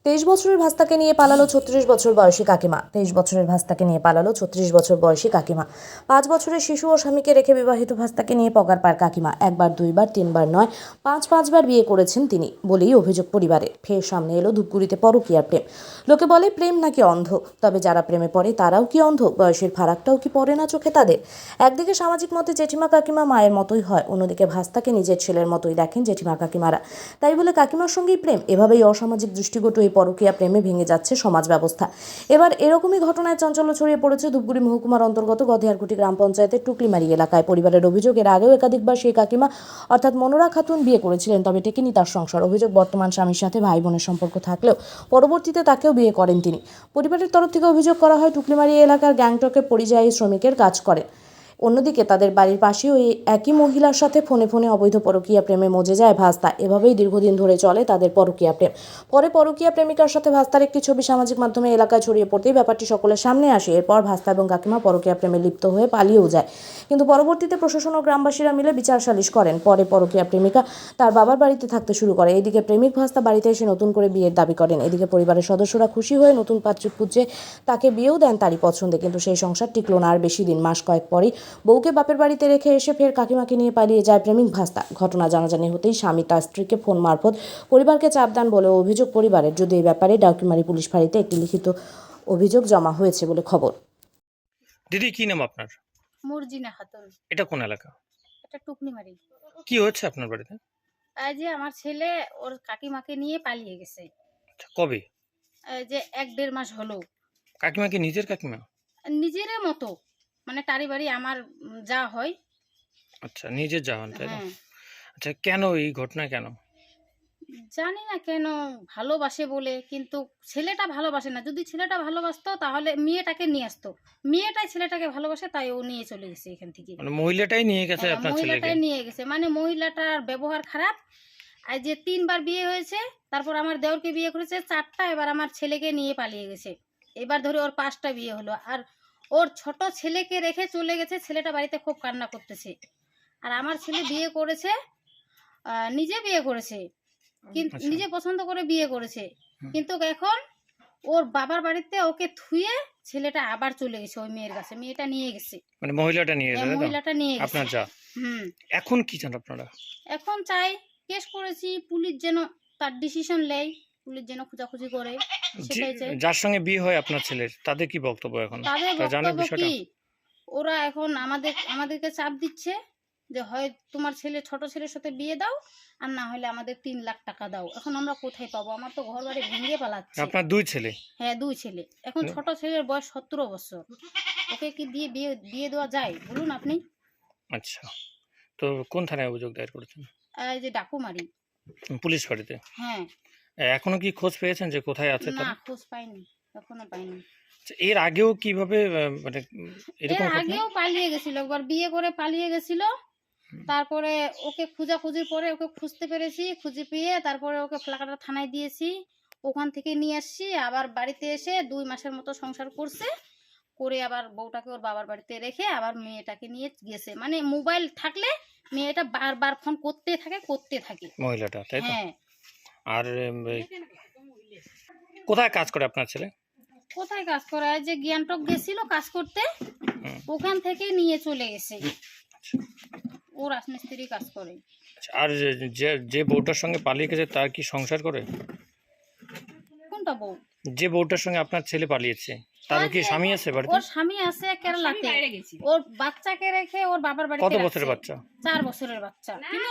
23 বছরের ভাস্তাকে নিয়ে পালালো 36 বছর বয়সী কাকিমা। 23 বছরের ভাস্তাকে নিয়ে পালালো 36 বছর বয়সী কাকিমা। 5 বছরের শিশু ও স্বামীকে রেখে বিবাহিত ভাস্তাকে নিয়ে পগার পার কাকিমা। একবার দুইবার তিনবার নয়, পাঁচবার বিয়ে করেছেন তিনি বলেই অভিযোগ পরিবারের। ফের সামনে এলো ধূপগুড়িতে পরকীয়ার প্রেম। লোকে বলে প্রেম নাকি অন্ধ, তবে যারা প্রেমে পড়ে তারাও কি অন্ধ? বয়সের ফারাকটাও কি পড়ে না চোখে তাদের? একদিকে সামাজিক মতে জেঠিমা কাকিমা মায়ের মতোই হয়, অন্যদিকে ভাস্তাকে নিজের ছেলের মতোই দেখেন জেঠিমা কাকিমারা। তাই বলে কাকিমার সঙ্গেই প্রেম? এভাবেই অসামাজিক দৃষ্টিকটু এই পরকীয়া প্রেমে ভেঙে যাচ্ছে সমাজ ব্যবস্থা। এবার এরকমই ঘটনায় চাঞ্চল্য ছড়িয়ে পড়েছে ধূপগুড়ি মহকুমার অন্তর্গত গধেয়ারকুটি গ্রাম পঞ্চায়েতের টুকলিমারি এলাকায়। পরিবারের অভিযোগ, এর আগেও একাধিকবার সেই কাকিমা অর্থাৎ মনোরা খাতুন বিয়ে করেছিলেন, তবে টেকেনি তার সংসার। অভিযোগ, বর্তমান স্বামীর সাথে ভাই বোনের সম্পর্ক থাকলেও পরবর্তীতে তাকেও বিয়ে করেন তিনি। পরিবারের তরফ থেকে অভিযোগ করা হয় টুকলিমারি এলাকার গ্যাংটকে পরিযায়ী শ্রমিকের কাজ করেন। অন্যদিকে তাদের বাড়ির পাশেও এই একই মহিলার সাথে ফোনে অবৈধ পরকীয়া প্রেমে মজে যায় ভাস্তা। এভাবেই দীর্ঘদিন ধরে চলে তাদের পরকীয়া প্রেম। পরে পরকীয়া প্রেমিকার সাথে ভাস্তার একটি ছবি সামাজিক মাধ্যমে এলাকায় ছড়িয়ে পড়তেই ব্যাপারটি সকলের সামনে আসে। এরপর ভাস্তা এবং কাকিমা পরকীয়া প্রেমে লিপ্ত হয়ে পালিয়েও যায়, কিন্তু পরবর্তীতে প্রশাসন ও গ্রামবাসীরা মিলে বিচার সালিশ করেন। পরে পরকীয়া প্রেমিকা তার বাবার বাড়িতে থাকতে শুরু করে। এদিকে প্রেমিক ভাস্তা বাড়িতে এসে নতুন করে বিয়ের দাবি করেন। এদিকে পরিবারের সদস্যরা খুশি হয়ে নতুন পাত্রী খুঁজে তাকে বিয়েও দেন তারই পছন্দে, কিন্তু সেই সংসার টিকলো না আর বেশি দিন। মাস কয়েক পরই বউকে বাপের বাড়িতে রেখে এসে ফের কাকিমাকে নিয়ে পালিয়ে যায় প্রেমিক ভাস্তা। ঘটনা জানাজানি হতেই স্বামী তার স্ত্রীকে ফোন মারফত পরিবারকে চাপ দেন বলে অভিযোগ পরিবারের। যদি এই ব্যাপারে ডাউকিমারি পুলিশ ফাঁড়িতে একটি লিখিত অভিযোগ জমা হয়েছে বলে খবর। দিদি, কি নাম আপনার? মর্জিনা খাতুন। এটা কোন এলাকা? এটা টুকনিমারি। কি হচ্ছে আপনার বাড়িতে? এই যে আমার ছেলে ওর কাকিমাকে নিয়ে পালিয়ে গেছে। আচ্ছা, কবে? এই যে 1-1.5 মাস হলো। কাকিমা কি নিজের কাকিমা? নিজের মতো, মানে তারি বাড়ি আমার যা হয়। আচ্ছা, নিজের জাহান, তাই না? হ্যাঁ, আচ্ছা, কেন এই ঘটনা কেন? জানি না কেন ভালোবাসে বলে, কিন্তু ছেলেটা ভালোবাসে না। যদি ছেলেটা ভালোবাসতো তাহলে মেয়েটাকে নিয়ে আসতো। মেয়েটাই ছেলেটাকে ভালোবাসে, তাই ও নিয়ে চলে গেছে এখান থেকে। মানে মহিলাটাই নিয়ে গেছে আপনার ছেলেকে? মহিলাটাই নিয়ে গেছে, মানে মহিলাটার ব্যবহার খারাপ। আর যে 3বার বিয়ে হয়েছে, তারপর আমার দেওরকে বিয়ে করেছে 4টা, এবার আমার ছেলেকে নিয়ে পালিয়ে গেছে। এবার ধরে ওর 5টা বিয়ে হলো। আর ওর ছোট ছেলেকে রেখে চলে গেছে। ছেলেটা বাড়িতে খুব কান্না করতেছে। আর আমার ছেলে বিয়ে করেছে, নিজে বিয়ে করেছে, কিন্তু আচ্ছা। নিজে পছন্দ করে বিয়ে করেছে। কিন্তু এখন ওর বাবার বাড়িতে ওকে থুয়ে ছেলেটা আবার চলে গেছে ওই মেয়ের কাছে। মেয়েটা নিয়ে গেছে, মানে মহিলাটা নিয়ে গেছে, তাই তো? মহিলাটা নিয়ে গেছে আপনার যা। হুম। এখন কি চান আপনারা? এখন চাই কেস করেছি, পুলিশ যেন তার ডিসিশন নেয়, পুলিশ যেন খোঁজাখুঁজি করে, সেটাই চাই। যার সঙ্গে বিয়ে হয় আপনার ছেলের, তাদের কি বক্তব্য এখন? তাদের তারা জানে বক্তব্য বিষয়টা? কি, ওরা এখন আমাদেরকে চাপ দিচ্ছে যে হয় তোমার ছেলে ছোট ছেলের সাথে বিয়ে দাও, আর না হলে আমাদের 3 লাখ টাকা দাও। এখন আমরা কোথায় পাবো? আমার তো ঘর বাড়ি ভেঙে পালাচ্ছে। আপনার 2 ছেলে? হ্যাঁ, 2 ছেলে। এখন ছোট ছেলের বয়স 17 বছর। ওকে কি দিয়ে বিয়ে দেওয়া যায় বলুন আপনি? আচ্ছা, তো কোন থানায় অভিযোগ দায়ের করেছেন? এই যে ডাকুমারি। পুলিশ ফাঁড়িতে? হ্যাঁ। এখনো কি খোঁজ পেয়েছেন যে কোথায় আছে না, তারা? খোঁজ পাইনি, এখনো পাইনি। আচ্ছা, এর আগেও কিভাবে মানে এর এরকম ঘটনা? আগেও পালিয়ে গেছিল, একবার বিয়ে করে পালিয়ে গেছিল। তারপরে ওকে খোঁজাখুঁজির পরে ওকে খুঁজতে পেরেছি, খুঁজে পেয়ে তারপরে ওকে ফ্লাকাটা থানায় দিয়েছি। ওখান থেকে নিয়ে আসছি, আবার বাড়িতে এসে 2 মাসের মতো সংসার করছে। করে আবার বউটাকে ওর বাবার বাড়িতে রেখে আবার মেয়েটাকে নিয়ে গেছে। মানে মোবাইল থাকলে মেয়েটা বারবার ফোন করতে থাকে মহিলাটা, তাই তো? হ্যাঁ। আর কোথায় কাজ করে আপনার ছেলে? কোথায় কাজ করে? এই যে গ্যাংটক গেছিল কাজ করতে, ওখান থেকে নিয়ে চলে গেছে। ও রাজমিস্ত্রি কাজ করে। আচ্ছা, আর যে বউটার সঙ্গে পালিয়ে গেছে তার কি সংসার করে? কোনটা বউ? যে বউটার সঙ্গে আপনার ছেলে পালিয়েছে তার কি স্বামী আছে বাড়িতে? ওর স্বামী আছে কেরালাতে। ওর বাচ্চাকে রেখে ওর বাবার বাড়িতে কত রাখছে। বছরের বাচ্চা? 4 বছরের বাচ্চা। কিন্তু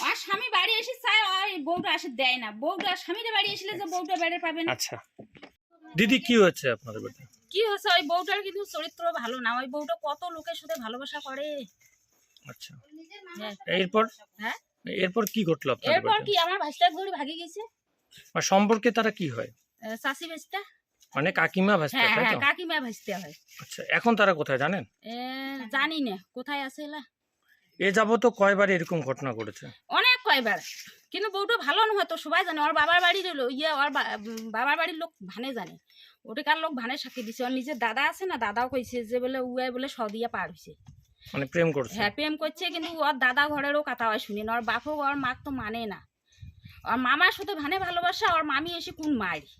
আর স্বামী বাড়ি এসে চায়, ওই বউটা আসে দেয় না। বউটা স্বামীরা বাড়ি এসলে যে বউটা বেড়ে পাবেন। আচ্ছা দিদি, কি হচ্ছে আপনাদের বাড়িতে? কি হচ্ছে, ওই বউটার কিন্তু চরিত্র ভালো না। ওই বউটা কত লোকের সাথে ভালোবাসা করে। আচ্ছা, হ্যাঁ। হ্যাঁ, এরপর কি ঘটলো আপনাদের এরপর বাড়িতে? কি আমার ভাইস্তা ঘুরে ভাগে গেছে। আর সম্পর্কে তারা কি হয়? চাষি ভাইস্তা। মানে কাকিমা ভাস্তা, হ্যাঁ তাই হ্যাঁ, তো? কাকিমা ভাইস্তা হয়। আচ্ছা, এখন তারা কোথায় জানেন? জানি না কোথায় আছে এলা। এ যাবত কয়বার এরকম ঘটনা ঘটেছে? অনেক কয়বার, কিন্তু বউটা ভালো নয় তো সবাই জানে। ওর বাবার বাড়ির ওর বাবার বাড়ির লোক ভানে জানে। ওটাকার লোক ভানে সাক্ষী দিছে। ওর নিজের দাদা আছে না, দাদাও কইছে যে বলে উয়াই বলে সদিয়া পার হয়েছে। মানে প্রেম করছে? হ্যাঁ, প্রেম করছে, কিন্তু ওর দাদা ঘরেরও কথা হয় শুনি না। ওর বাপও ওর মা তো মানে না। আর মামার সাথে ভানে ভালোবাসা, আর মামি এসে কোন মারি,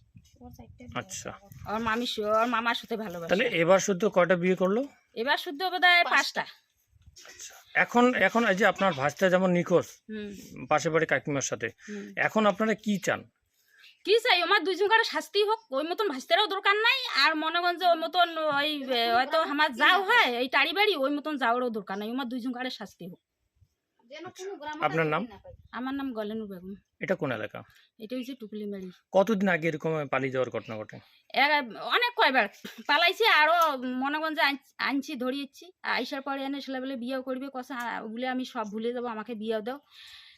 আচ্ছা, আর মামি আর মামার সাথে ভালোবাসা। তাহলে এবার শুদ্ধ কয়টা বিয়ে করলো? এবার শুদ্ধ বোধহয় 5টা। এখন এখন এই যে আপনার ভাইটা যেমন নিখোঁজ হুম পাশে বাড়ি কাকিমার সাথে, হুম। এখন আপনারা কি চান? কি চাই, আমার দুইজন কারো শাস্তি হোক, ওই মতন ভাসতেরও দরকার নাই, আর মনে করেন যে ওই মতন ওই হয়তো আমার যাও হয় এই টাড়ি বাড়ি, ওই মতন যাওয়ারও দরকার নাই, আমার দুইজন কারো শাস্তি হোক। আপনার নাম? আমার নাম গলেনু বেগম। এটা কোন এলাকা? এটা হচ্ছে টুকলি মারি। কতদিন আগে এরকম পালিয়ে যাওয়ার ঘটনা ঘটে? অনেক কয়বার পালাইছি, আরো মনে করেন যে আনছি ধরিয়েছি, আইসার পরে এনে সেলা বলে বিয়েও করবে কষা, ওগুলো আমি সব ভুলে যাবো, আমাকে বিয়েও দাও,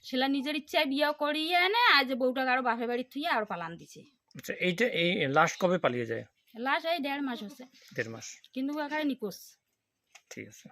সেলা নিজের ইচ্ছায় বিয়েও করিয়ে এনে আজ বউটাকে আরো বাপের বাড়ি থুয়ে আরো পালান দিছে। আচ্ছা, এইটা এই লাস্ট কবে পালিয়ে যায়? লাস্ট এই 1.5 মাস হচ্ছে, 1.5 মাস। কিন্তু এখানে নিকোষ। ঠিক আছে।